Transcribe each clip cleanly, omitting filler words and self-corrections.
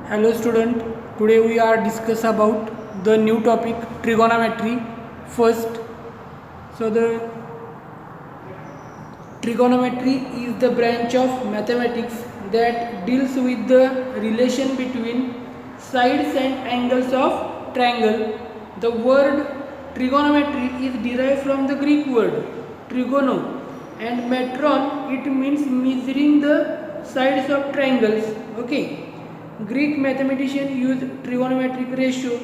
Hello student, today we are discuss about the new topic trigonometry. First, the trigonometry is the branch of mathematics that deals with the relation between sides and angles of triangle. The word trigonometry is derived from the Greek word trigono and metron. It means measuring the sides of triangles. Okay. Greek mathematicians used trigonometric ratio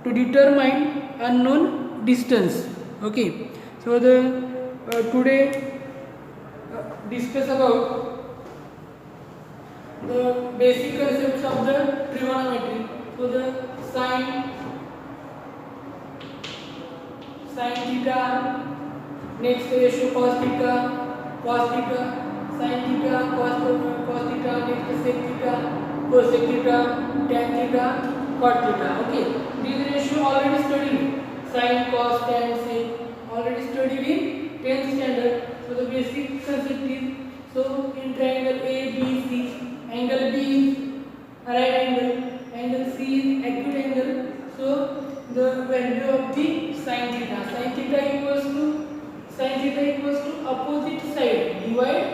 to determine unknown distance. Okay, so the today discuss about the basic concepts of the trigonometry. So the sin theta, next ratio cos theta, sin theta, cos theta, next sec theta, cosec theta, tan theta, cot theta. Okay, these ratio already studied. Sin, cos, tan, sec already studied in 10th standard. So the basic concept is, so in triangle ABC, angle B is right angle, angle C is acute angle. So the value of the sin theta equals to opposite side divide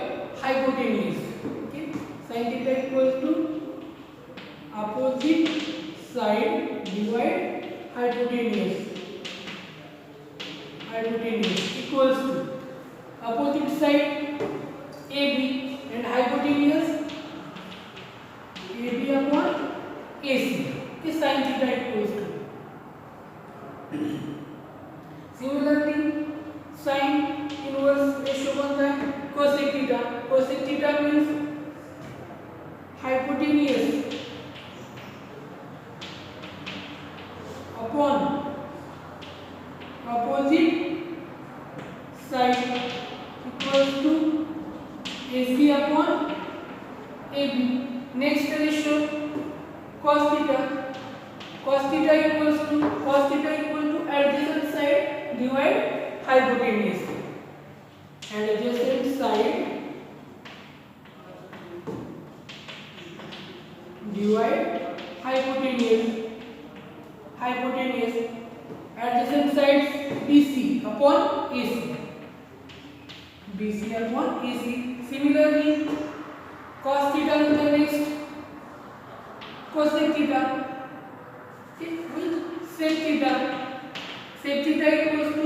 hypotenuse. Okay, sin theta equals to opposite side divide hypotenuse equals to opposite side AB and hypotenuse AB upon AC. Okay, sin theta equals to. Similarly, sin inverse ratio बनता है cosec theta. Cosec theta means hypotenuse upon opposite side equals to AC upon AB. Next ratio cos theta. Cos theta equals to adjacent side divide hypotenuse. And adjacent side divide hypotenuse. Adjacent sides BC upon AC. Similarly, cos theta is the next cosec theta. With sec theta. Sec theta equals to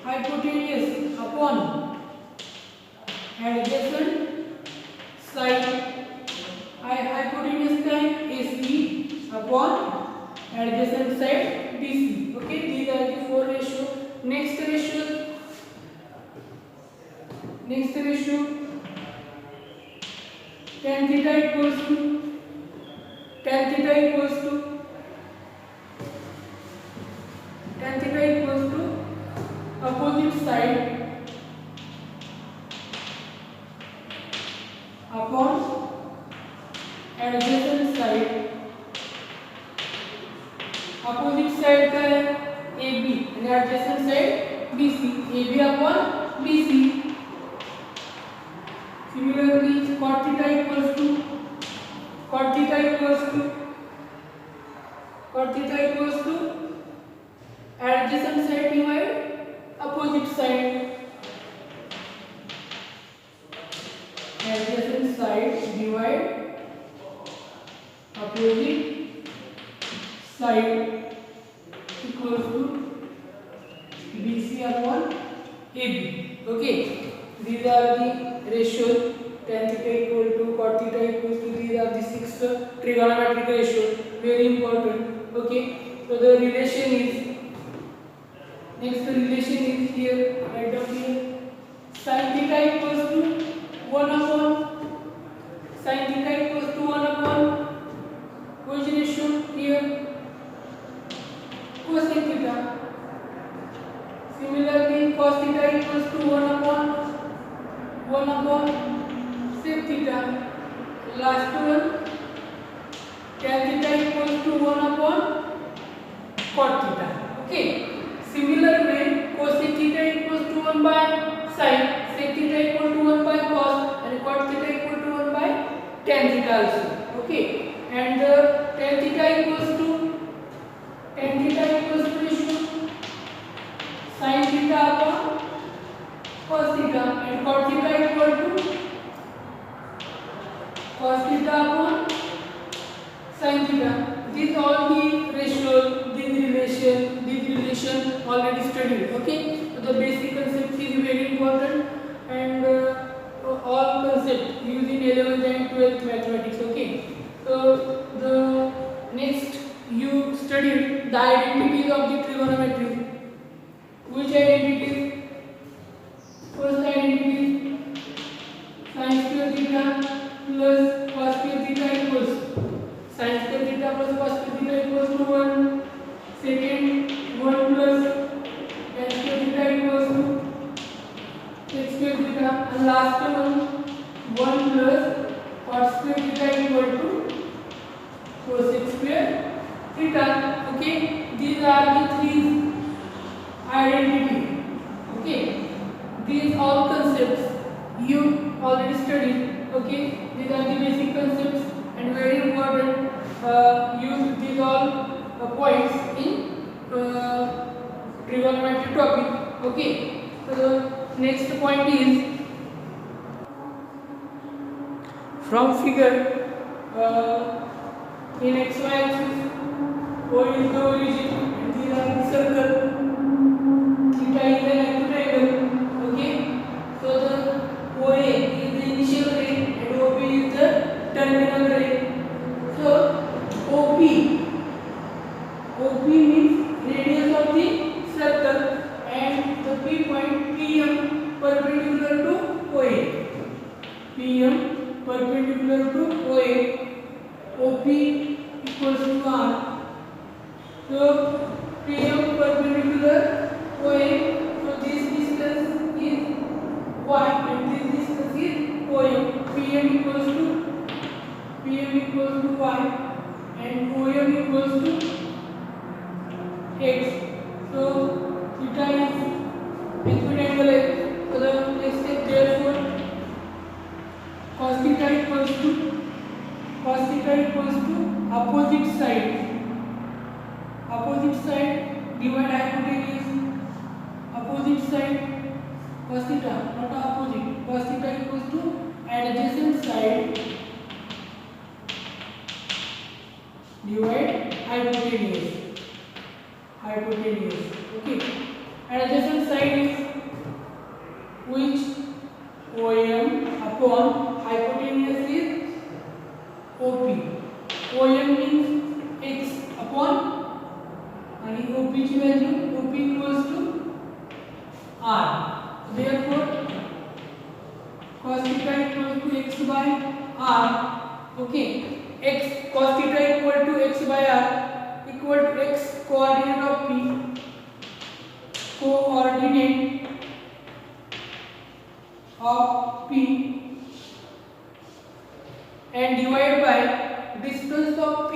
hypotenuse upon adjacent side. Hypotenuse time AC upon adjacent side BC. Okay, these are the four ratios. Next ratio tan theta equals to opposite side upon adjacent side. Opposite side का है AB and adjacent side BC. AB upon BC. Similarly, cot theta equals to adjacent side divide opposite side. Adjacent side divide opposite side equals to BC upon AB. Okay, these are the ratios. Tan theta equal to cot theta equals to, these are the 6 trigonometric ratios, very important. Okay, so the relation is, here, write down here. Sin theta equals to 1 upon which ratio here? Cosec theta. Similarly, cos theta equals to 1 upon sec theta. Last one, tan theta equals to 1 upon cot theta. Okay. Similar way, cosec theta equals to 1 by sin, sec theta equal to 1 by cos, and cot theta equal to 1 by tan theta also. Okay, and tan theta equals to ratio sin theta upon cos theta, and cot theta equal to cos theta upon sin theta. These all the ratios, these relation already studied. Okay, so the basic concept is very important, and all concept used in 11th and 12th mathematics. Okay, so the next you studied the identities of the trigonometry. Which identities? First identity, sin square theta plus cos square theta equals sin square theta plus cos square theta equals to 1. Second, 1 plus tan square theta equals to sec square theta, and last one, 1 plus cot square theta equal to cosec square theta. Okay, these are the three identity. Okay, these all concepts you already studied. Okay, these are the basic concepts and very important. Use these all points in trigonometry topic. Okay, so the next point is from figure in xy axis O is the origin and these are the circle. Theta is an acute angle. Okay, so the OA is the initial ray and OB is the terminal ray. So OP means radius of the circle, and the P point PM perpendicular to OA. PM perpendicular to OA. OP equals to R. So PM perpendicular OA. So this distance is Y and this distance is OM. PM equals to Y and OM equals to X. So theta is acute angle. So the next step, therefore cos theta equals to opposite side divide hypotenuse. Opposite side cos theta, not opposite. Cos theta equals to adjacent side divide hypotenuse. Okay, and adjacent side is which OM upon hypotenuse is OP. OM means x upon and OP ची value OP equals to R. Therefore cos theta equals to x by R. Okay, x cos theta equal to x by R equal to x coordinate of P, and divide by distance of P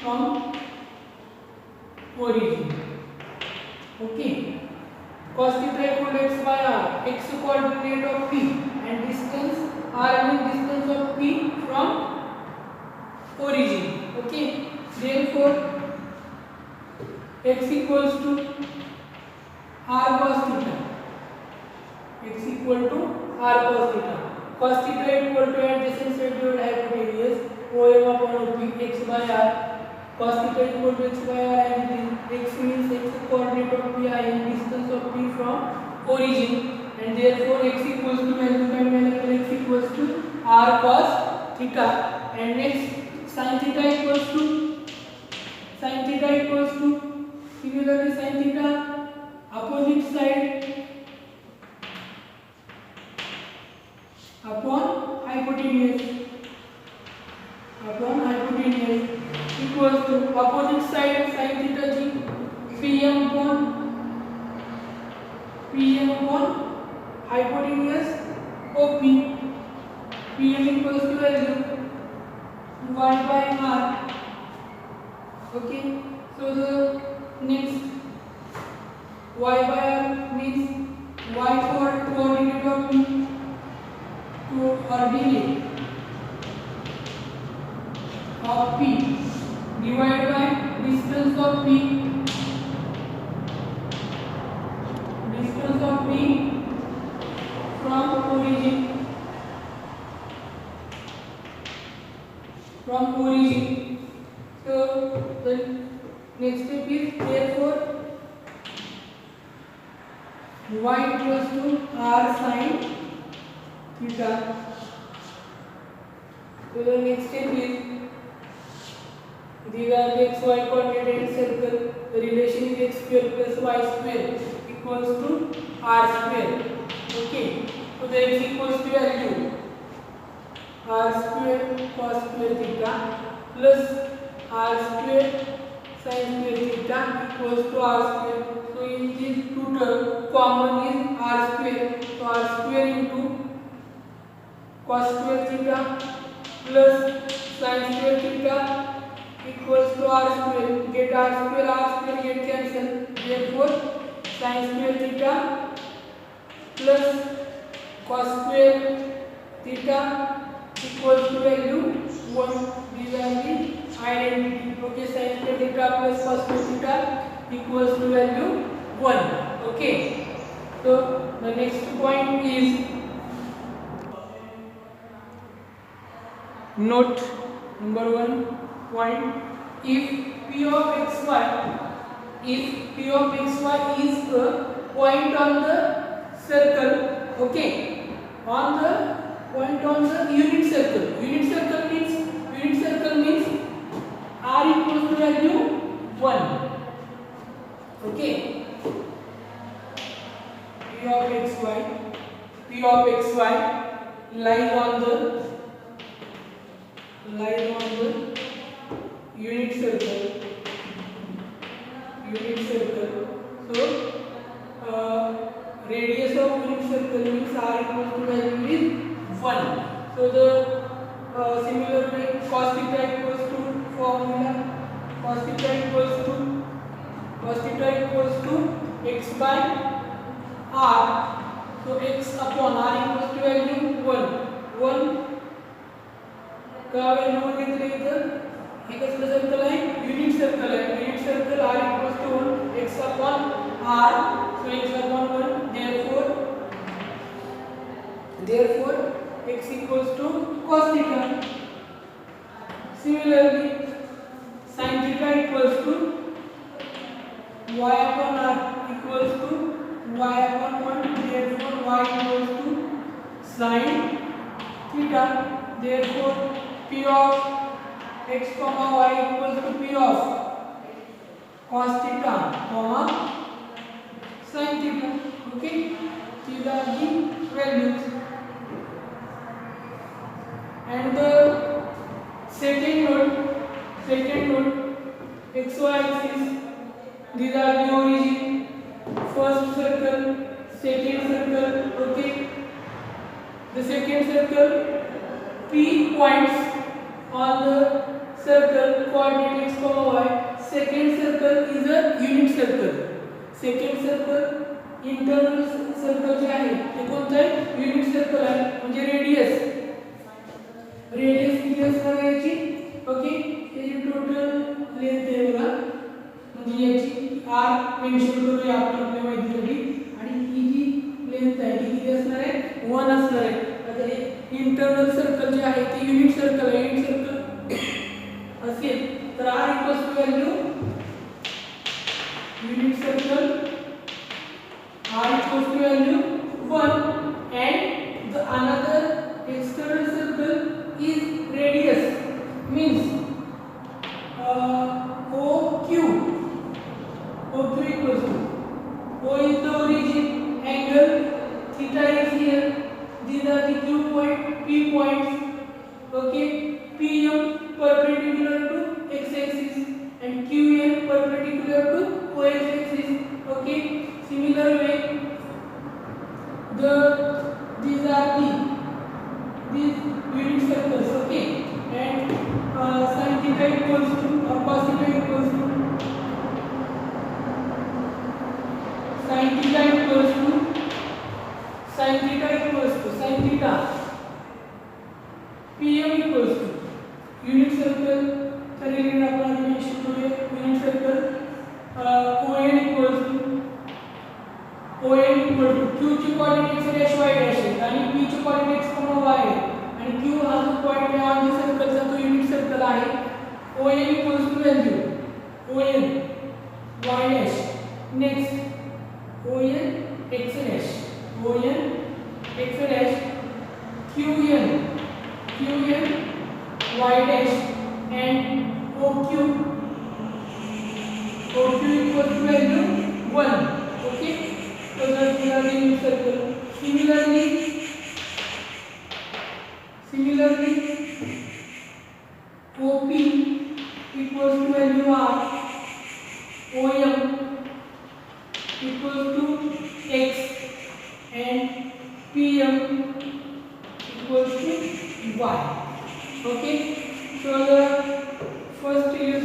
from origin. Okay, cos theta equal to x by R, x coordinate of P, and distance R means distance of P from origin. Okay, therefore x equals to R cos theta. Cos theta equal to adjacent side divided hypotenuse OM upon OP x by R. Cos theta equal to x by R, and x means x coordinate of P and distance of P from origin, and therefore x equals to x equals to R cos theta. And next sin theta equals to similarly sin theta opposite side upon hypotenuse equals to opposite side sin theta g PM upon hypotenuse OP. PM equals to value Y by R. Okay, so the next Y by R means Y coordinate of P coordinate of P divided by distance of P from origin. So the next step is therefore y equals to r sin theta. So the next step is these are the xy coordinate in circle. The relation is x square plus y square equals to r square. Okay. So the x equals to value r square cos square theta plus r square sin square theta equals to r square. So in this two term common is r square. So r square into cos square theta plus sin square theta equals to r square. Get r square get cancel. Therefore sin square theta plus cos square theta equals to value 1. These are the identity. Okay, sin square theta plus cos square theta equals to value 1. Okay. So the next point is note number 1 point. If P of xy is a point on the circle, okay, on the point on the unit circle. Unit circle means r equals to value 1. Okay. P of xy lies on the unit circle. So radius of unit circle means r equals to value is 1. So the similar way cos theta equals to formula cos theta equals to x by r. So x upon r equals to value 1 का value घेतले इथं हे कसलं circle आहे unit circle r equals to 1 x upon r. So x upon 1 therefore x equals to cos theta. Similarly sin theta equals to y upon r equals to y upon 1. Therefore y equals to sin theta. Therefore P of x comma y equals to P of cos theta comma sin theta. Okay, these are the values. And the second note xy axis, these are the origin, first circle, second circle. Okay, the second circle P points on the circle coordinate x comma y. Second circle is a unit circle. Second circle internal circle जे आहे ते कोणतं आहे unit circle आहे म्हणजे radius किती असणार आहे याची. ओके, याची टोटल लेंथ आहे बघा म्हणजे याची r मेन्शन करूया आपण आपल्या माहितीसाठी. आणि ही जी लेंथ आहे ती किती असणार आहे 1 असणार आहे. आता हे इंटरनल सर्कल जे आहे ते युनिट सर्कल आहे. युनिट सर्कल असेल तर r equals to value unit circle r equals to value 1 and the another external circle is radius means OQ equals to O is the origin, angle theta is here, these are the Q point, P points. Okay, PM perpendicular to x axis and QN perpendicular to OX axis. Okay, similar way these are these unit circles. Okay, and sin theta equals to cos theta equals to sin theta PM equals to unit circle related आपण mention करूया unit circle ON equals to Q ची coordinates dash y dash आहे आणि P ची coordinates y आहे आणि Q हा जो पॉइंट आहे ऑन द सर्कलचा तो युनिट सर्कल आहे ON equals to value ON y dash next ON x dash QN y dash and OQ equals to value 1. Okay, so that's the unit circle. Similarly OP equals to value R, OM equals to X and PM equals to Y. Okay, so the first is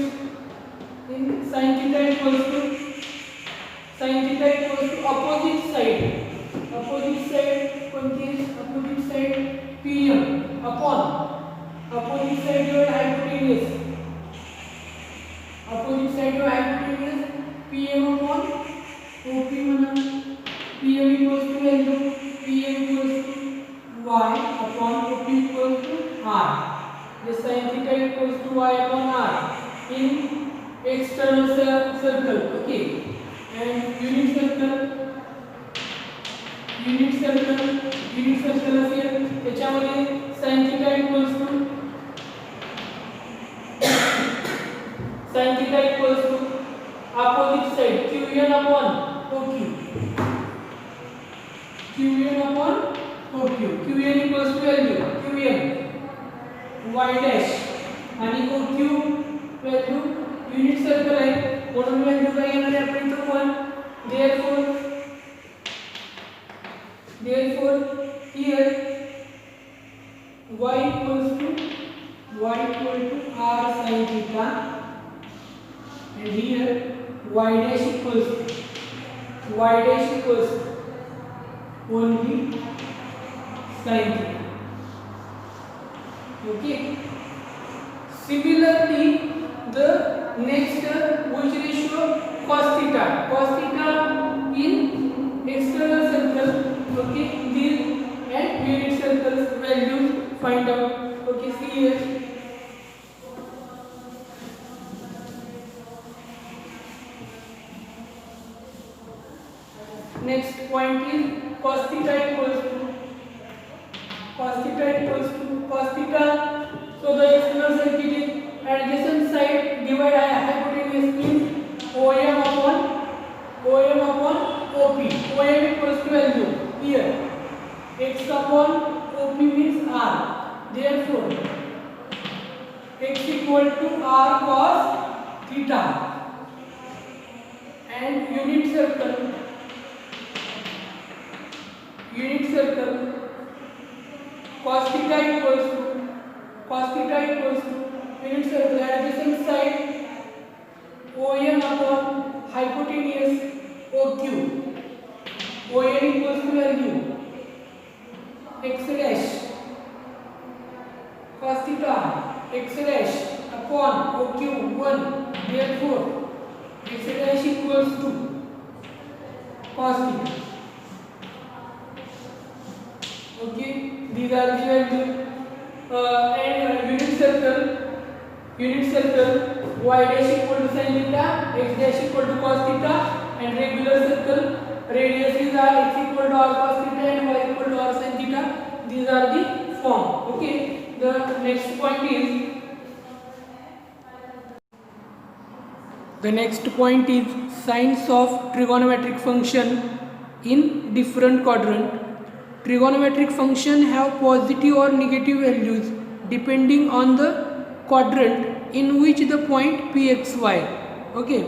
in sin theta equals to opposite side opposite side PM upon opposite side your hypotenuse PM upon OP म्हणा PM equals to value PM equals to y upon OP equals to r. The sin theta equals to y upon r in external circle. Okay, and unit circle असेल त्याच्यामध्ये sin theta equals to opposite side QN upon OQ QN equals to value QN y dash आणि OQ value unit circle आहे म्हणून value काय येणार आहे आपण इथं 1 therefore here y equals to r sin theta and here y dash equals only sin theta. Okay, similarly the next which ratio cos theta in external circle. Okay, these and unit circles values find out. Okay, see here next point is cos theta equals to so the external circuit is adjacent side divide hypotenuse means OM upon OP. OM equals to value here x upon OP means r, therefore x equal to r cos theta and unit circle cos theta equals to unit circle adjacent side OM upon hypotenuse OQ. ON equals to value x dash cos theta x dash upon OQ 1, therefore x dash equals to cos theta. Okay, these are the values and unit circle y dash equal to sin theta, x dash equal to cos theta, and regular circle radiuses are x equal to r cos theta and y equal to r sin theta. These are the form. Okay, the next point is signs of trigonometric function in different quadrant. Trigonometric function have positive or negative values depending on the quadrant in which the point pxy. Okay,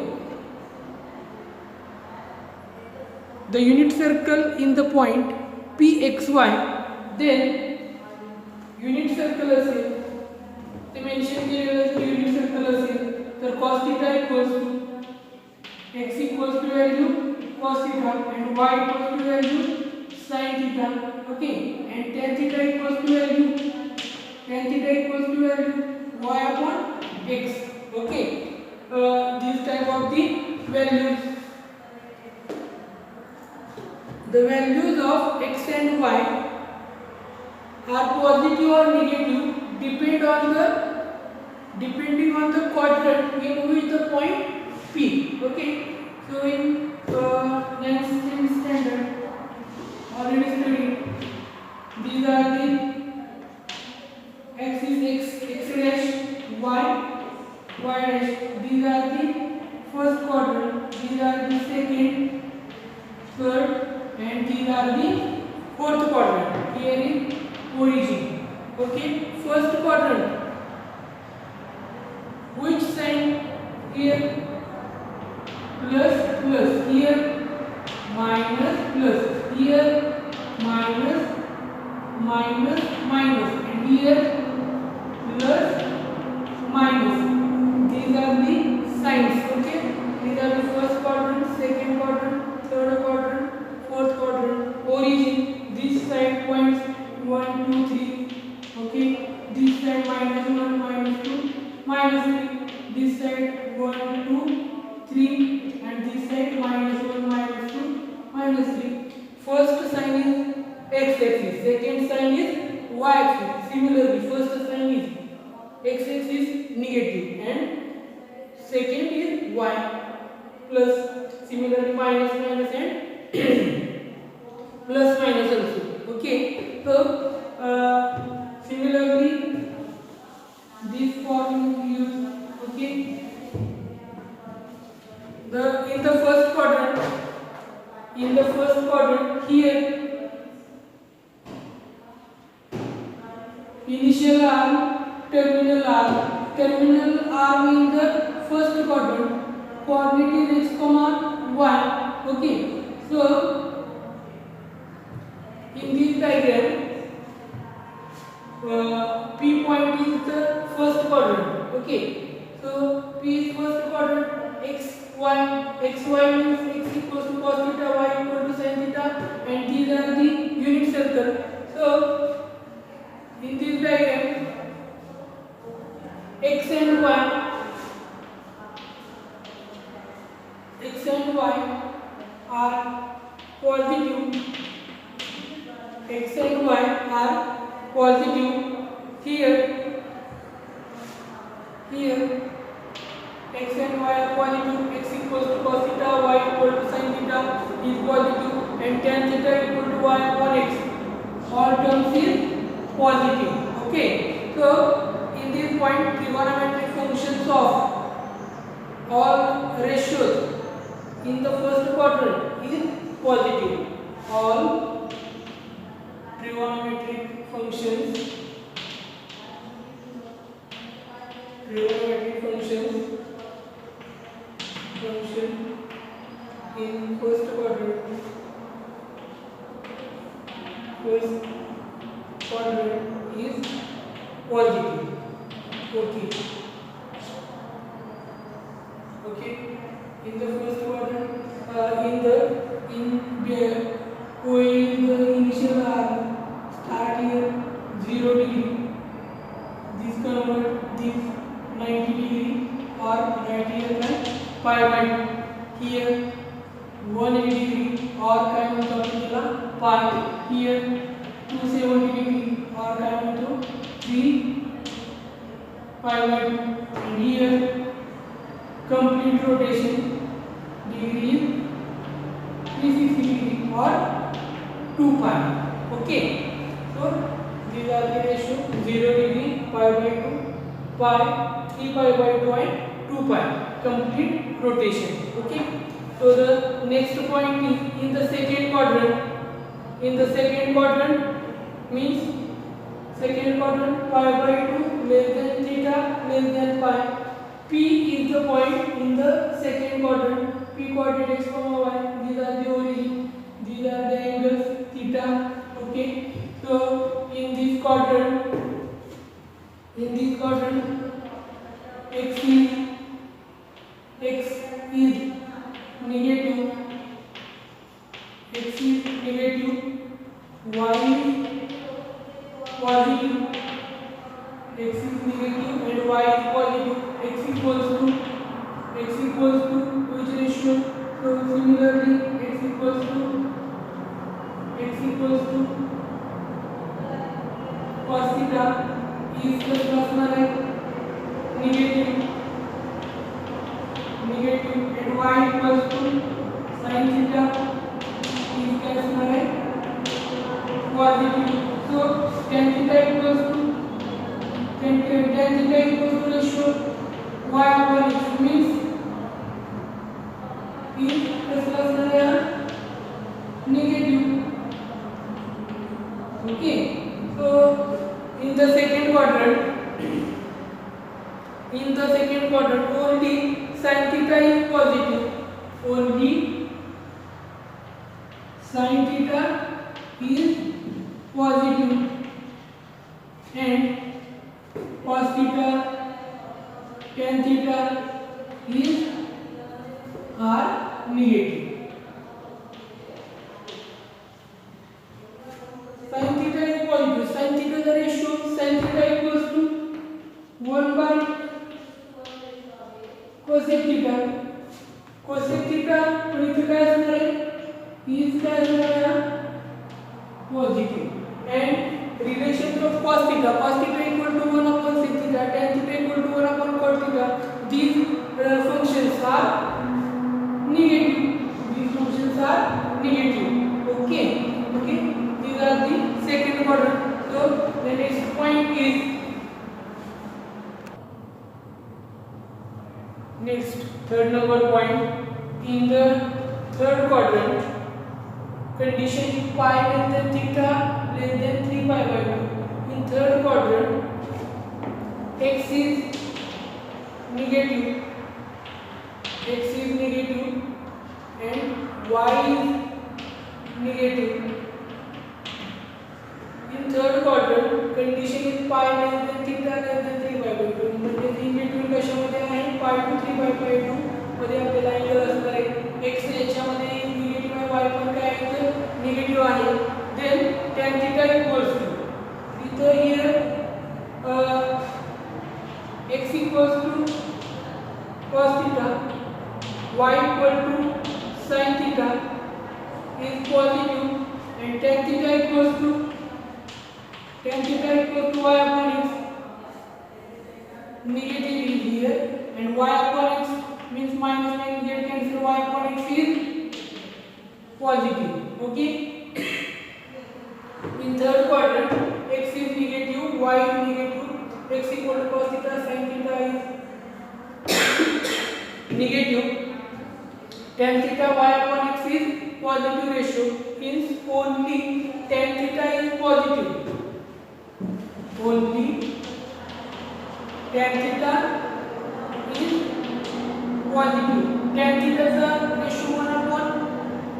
the unit circle in the point pxy, then unit circle असेल ते mention केलेलं unit circle असेल तर cos theta equals to x equals to value cos theta and y equals to value sin theta. Okay, and tan theta equals to value tan theta equals to value y upon x. Okay, this type of the values. The values of x and y are positive or negative depending on the quadrant in which the point P. Okay, so in next standard already studied, these are the x is x dash, y dash. These are the first quadrant, these are the second, third, and these are the fourth quadrant. Here is origin. Okay, first quadrant, which sign? Here plus plus, here minus plus, here minus minus minus, and here plus minus. These are the signs. Okay, these are the first quadrant, second quadrant, third quadrant, fourth quadrant. Origin, this side points 1 2 3. Okay, this side minus 1 minus 2 minus 3, this side 1 2 3, and this side minus 1 minus 2 minus 3. First sign is x axis, second sign is y axis. Similarly, first sign is x axis negative and second is y plus. Similarly, minus minus and plus minus also. Okay, so similarly this form is used. Okay, in the first quadrant, here initial arm, terminal arm in the first quadrant, coordinate is x comma y. Okay, so in this diagram, P point is the first quadrant. Okay, so P is first quadrant, xy means x equals to cos theta, y equal to sin theta, and these are the unit circle. So in this diagram, x and y are positive. X and y are positive. Here x and y are positive. X equals to cos theta, y equal to sin theta is positive, and tan theta equal to y upon x. All terms is positive. Okay, so in this point, trigonometric functions of all ratios in the first quadrant is positive. All trigonometric functions in first quadrant is positive. Okay, in the first quadrant, who is the initial arm, start here 0 degree, this convert this 90 degree or 90 and pi by 2. Here 180 degree or काय म्हणतो आपण pi. Here 270 degree or काय म्हणतो 3 pi by 2, and here complete rotation degree is 360 degree or 2 pi. Okay, so these are the ratio 0 degree, pi by 2, pi, 3 pi by 2 and 2 pi, complete rotation. Okay, so the next point is in the second quadrant. In the second quadrant means second quadrant, pi by 2 less than theta less than pi. P is the point in the second quadrant. P coordinate x comma y. These are the origin. These are the angles theta. Okay, so in this quadrant, x is negative. X is negative. Y is positive. x is negative and y is positive, x equals to which ratio? So similarly x equals to cos theta is plus minus negative and y equals to sin theta is plus minus positive. So tan theta equals to ratio y upon x means is plus minus negative. Okay, so in the second quadrant only sin theta is positive, and cos theta, tan theta are negative. Sin theta is positive. Sin theta the ratio sin theta equals to 1 by cosec theta. Cosec theta आणि इथे काय असणार आहे? is काय असणार आहे? Positive. And relation of cos theta equal to 1 upon sec theta, tan theta equal to 1 upon cot theta. These functions are negative. Okay. These are the second quadrant. So the next point is third number point. In the third quadrant, condition is pi less than theta less than 3 pi by 2. In third quadrant, x is negative and y is negative. In third quadrant, condition is pi less than theta less than 3 by 2. म्हणजे in between कशामध्ये आहे? pi to 3 by 2 मध्ये आपल्याला angle असणार आहे. x याच्यामध्ये negative आहे, y पण काय आहे? निगेटिव्ह आहे. Then tan theta equals to इथं here x equals to cos theta, y equal to sin theta is positive, and tan theta equals to y upon x. Negative is here and y upon x means minus, and get cancel, y upon x is positive. Okay. In third quadrant, x is negative, y is negative, x equal to cos theta, sin theta is negative, tan theta y upon x is positive ratio, means only tan theta is positive. Only tan theta is positive. Tan theta is a ratio 1 upon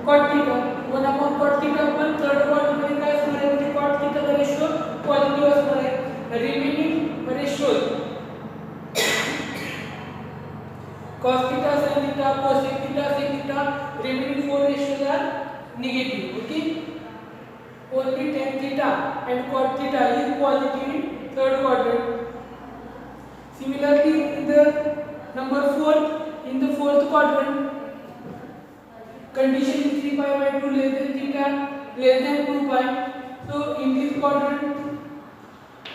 cot theta. 1 upon cot theta पण third quadrant मध्ये काय असणार आहे? म्हणजे cot theta चा ratio positive असणार आहे. Remaining ratios cos theta, sin theta, cosec theta, sec theta, remaining 4 ratios are negative. Okay. Only tan theta and cot theta is positive in third quadrant. Similarly, in the number 4, in the fourth quadrant, condition is 3 pi by 2 less than theta less than 2 pi. So in this quadrant,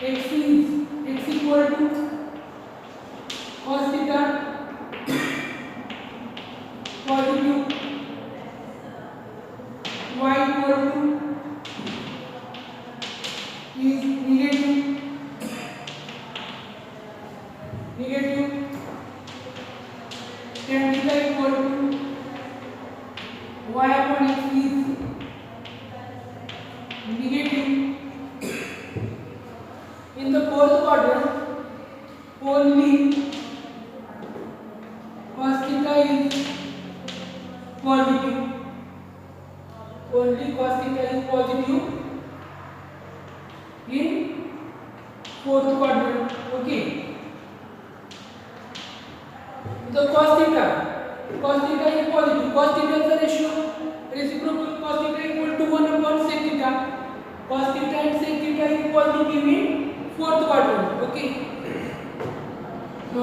x equal to cos theta positive, y equal to is negative, tan theta equal to y upon x is negative. In the fourth quadrant, only cos theta is positive. Only cos theta is positive in fourth quadrant. Okay. The cos theta is positive. Cos theta is the ratio reciprocal. Cos theta equal to 1 upon sec theta. Cos theta and sec theta is positive in fourth quadrant. Okay, so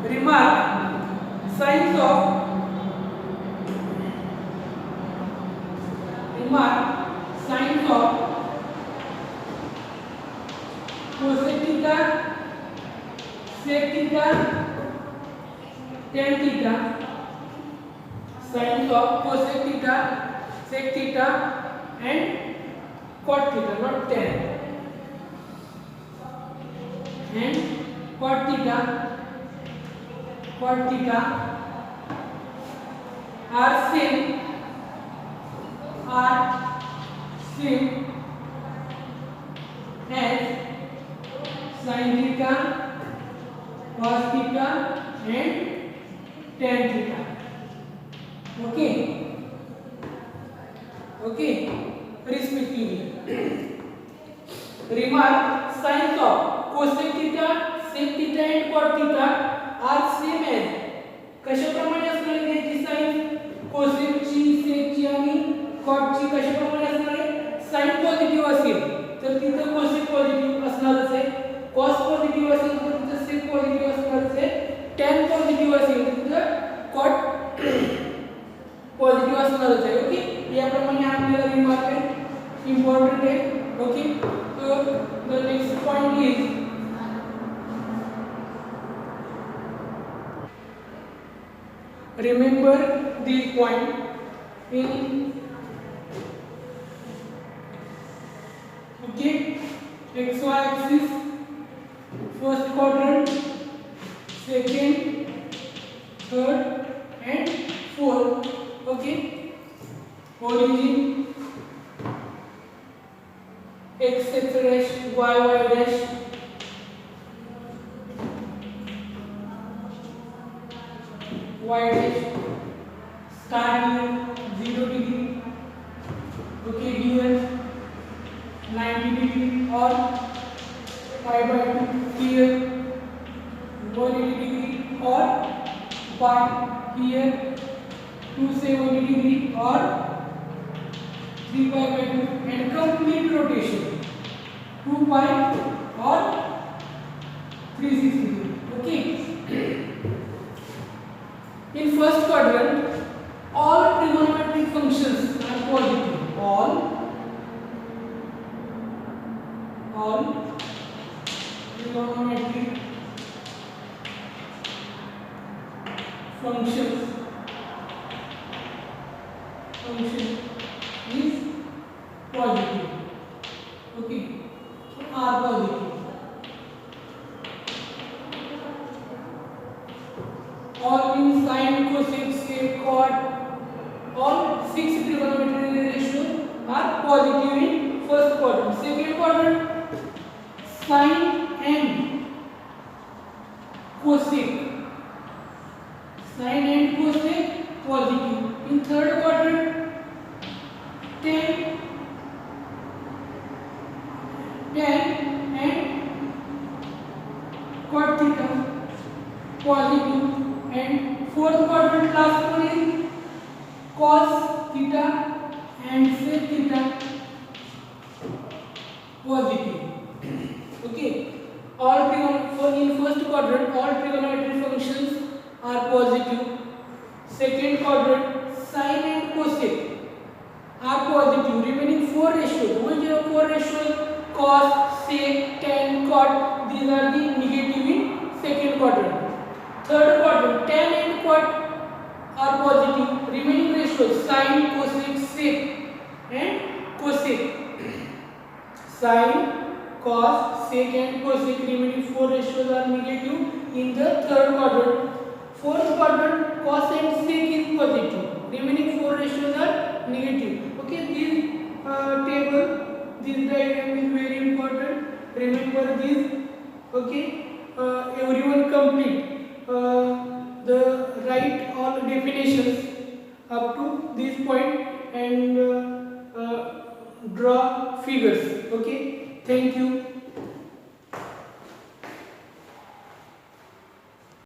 remark signs of cosec theta, sec theta, tan theta. Signs of cosec theta, sec theta and cot theta, not tan. And cot theta are same as sin theta, cos theta and tan theta. Okay, respectively. Remark signs of cosec theta, sec theta and cot theta are same as. कशाप्रमाणे असणार आहे याची sign? cosec ची, sec ची आणि cot ची कशाप्रमाणे असणार आहे? Sign positive असेल तर तिथे cosec पॉझिटिव्ह असणारच आहे, cos पॉझिटिव्ह असेल तर तिथे sec पॉझिटिव्ह असणारच आहे, tan पॉझिटिव्ह असेल तर तिथे cot पॉझिटिव्ह असणारच आहे. ओके, याप्रमाणे आपल्याला रिमार्क आहे, इम्पॉर्टंट आहे. Okay, so the next point is remember this point in xy axis, first quadrant, second, third and fourth. Okay, origin x dash, y dash, y dash, start here 0 degree. Okay, given 90 degree or pi by 2 here 180 degree or pi here 270 degree or 3 pi by 2 and complete rotation 2 pi or 360 degree. Okay, in first quadrant all trigonometric functions are positive. All trigonometric function is positive. Okay, so are positive. All means sin, cosec, sec, cot, all 6 trigonometric ratios are positive in first quadrant. Second quadrant, sin and cosec positive. In third quadrant, tan and cot theta positive. And fourth quadrant, last one is cos theta and sec theta positive. Okay, all in first quadrant all trigonometric functions are positive. Second quadrant, sin and cosec are positive. Remaining 4 ratios, 4 ratios, cos, sec, tan, cot, these are the negative in second quadrant. Third quadrant, tan and cot are positive. Remaining ratios, sin, cosec, sec and cosec. Sin, cos, sec and cosec, remaining 4 ratios are negative in the third quadrant. Fourth quadrant, cos and sec is positive. Remaining 4 ratios are negative. Okay, this table, this diagram is very important. Remember this. Okay, everyone complete. The write all definitions up to this point and draw figures. Okay, thank you.